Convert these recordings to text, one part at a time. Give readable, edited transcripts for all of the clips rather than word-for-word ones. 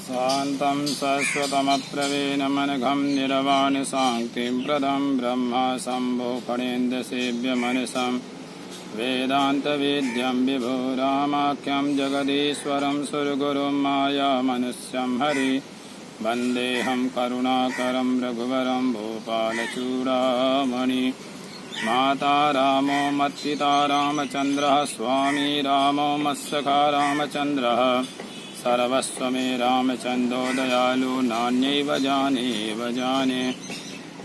शान्तं शाश्वतमप्रवीणमनघं निरवाणि शान्तिं प्रदं ब्रह्म शम्भो फणेन्द्रसेव्यमनसं वेदान्तवेद्यं विभुरामाख्यं जगदीश्वरं सुरगुरुं मायामनुष्यं हरि वन्देऽहं करुणाकरं रघुवरं भूपालचूडामणि माता रामो मत्पिता रामचन्द्रः स्वामी रामो मत्सखा रामचन्द्रः सर्वस्व मे रामचन्द्रो दयालु नान्यैव जाने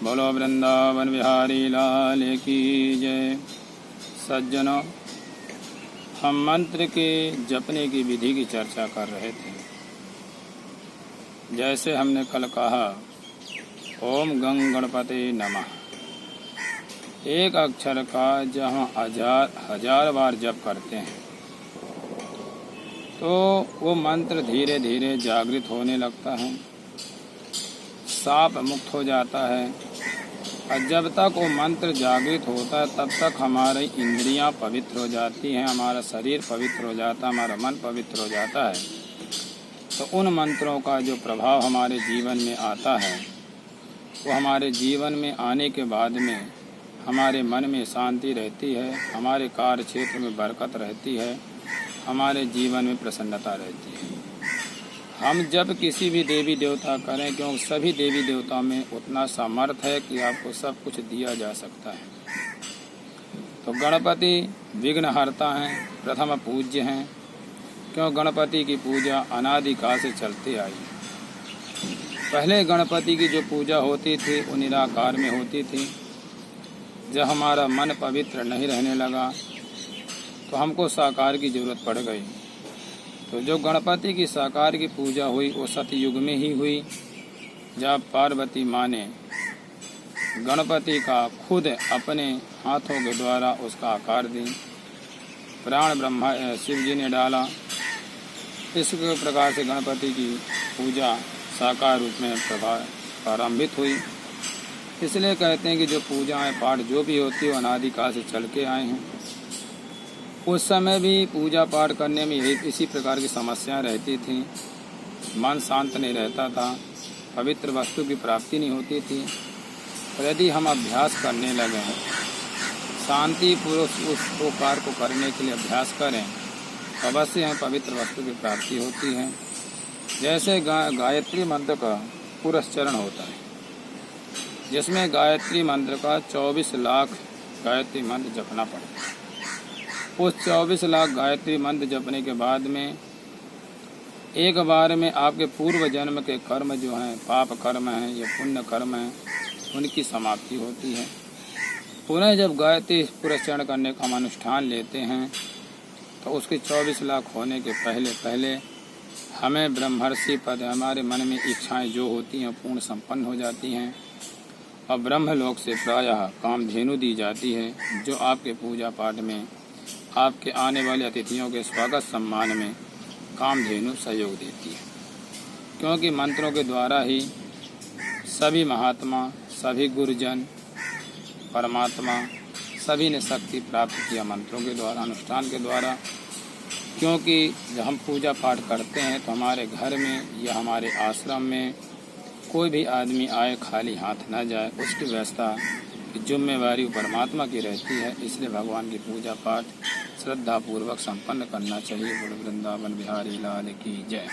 बोलो वृंदावन बिहारी लाल की जय। सज्जनों, हम मंत्र के जपने की विधि की चर्चा कर रहे थे। जैसे हमने कल कहा, ओम गं गणपते नमः। एक अक्षर का जहाँ हजार बार जप करते हैं तो वो मंत्र धीरे धीरे जागृत होने लगता है, साप मुक्त हो जाता है। और जब तक वो मंत्र जागृत होता है तब तक हमारी इंद्रियां पवित्र हो जाती हैं, हमारा शरीर पवित्र हो जाता है, हमारा मन पवित्र हो जाता है। तो उन मंत्रों का जो प्रभाव हमारे जीवन में आता है, वो हमारे जीवन में आने के बाद में हमारे मन में शांति रहती है, हमारे कार्य क्षेत्र में बरकत रहती है, हमारे जीवन में प्रसन्नता रहती है। हम जब किसी भी देवी देवता करें, क्योंकि सभी देवी देवताओं में उतना सामर्थ्य है कि आपको सब कुछ दिया जा सकता है। तो गणपति विघ्नहर्ता हैं, प्रथम पूज्य हैं, क्यों गणपति की पूजा अनादिकाल से चलती आई। पहले गणपति की जो पूजा होती थी वो निराकार में होती थी। जब हमारा मन पवित्र नहीं रहने लगा तो हमको साकार की जरूरत पड़ गई। तो जो गणपति की साकार की पूजा हुई वो सतयुग में ही हुई, जब पार्वती माँ ने गणपति का खुद अपने हाथों के द्वारा उसका आकार दी, प्राण ब्रह्मा शिव जी ने डाला। इस प्रकार से गणपति की पूजा साकार रूप में प्रारंभित हुई। इसलिए कहते हैं कि जो पूजाएं पाठ जो भी होती है वो अनादिकाल से चल के आए हैं। उस समय भी पूजा पाठ करने में यही इसी प्रकार की समस्याएं रहती थी। मन शांत नहीं रहता था, पवित्र वस्तु की प्राप्ति नहीं होती थी। तो यदि हम अभ्यास करने लगे, शांति पूर्वक उस कार्य को करने के लिए अभ्यास करें तो अवश्य हमें पवित्र वस्तु की प्राप्ति होती है। जैसे गायत्री मंत्र का पुरस्चरण होता है, जिसमें गायत्री मंत्र का 24 लाख गायत्री मंत्र जपना पड़ता है। उस 24 लाख गायत्री मंत्र जपने के बाद में एक बार में आपके पूर्व जन्म के कर्म जो हैं, पाप कर्म हैं या पुण्य कर्म हैं, उनकी समाप्ति होती है। पुनः जब गायत्री पुरस्चरण करने का हम अनुष्ठान लेते हैं तो उसके 24 लाख होने के पहले हमें ब्रह्मर्षि पद, हमारे मन में इच्छाएं जो होती हैं पूर्ण संपन्न हो जाती हैं और ब्रह्मलोक से प्रायः कामधेनु दी जाती है, जो आपके पूजा पाठ में आपके आने वाले अतिथियों के स्वागत सम्मान में कामधेनु सहयोग देती है। क्योंकि मंत्रों के द्वारा ही सभी महात्मा, सभी गुरुजन, परमात्मा सभी ने शक्ति प्राप्त किया मंत्रों के द्वारा, अनुष्ठान के द्वारा। क्योंकि जब हम पूजा पाठ करते हैं तो हमारे घर में या हमारे आश्रम में कोई भी आदमी आए खाली हाथ न जाए, उसकी व्यवस्था की जिम्मेवारी परमात्मा की रहती है। इसलिए भगवान की पूजा पाठ श्रद्धापूर्वक संपन्न करना चाहिए। बोलो वृंदावन बिहारी लाल की जय।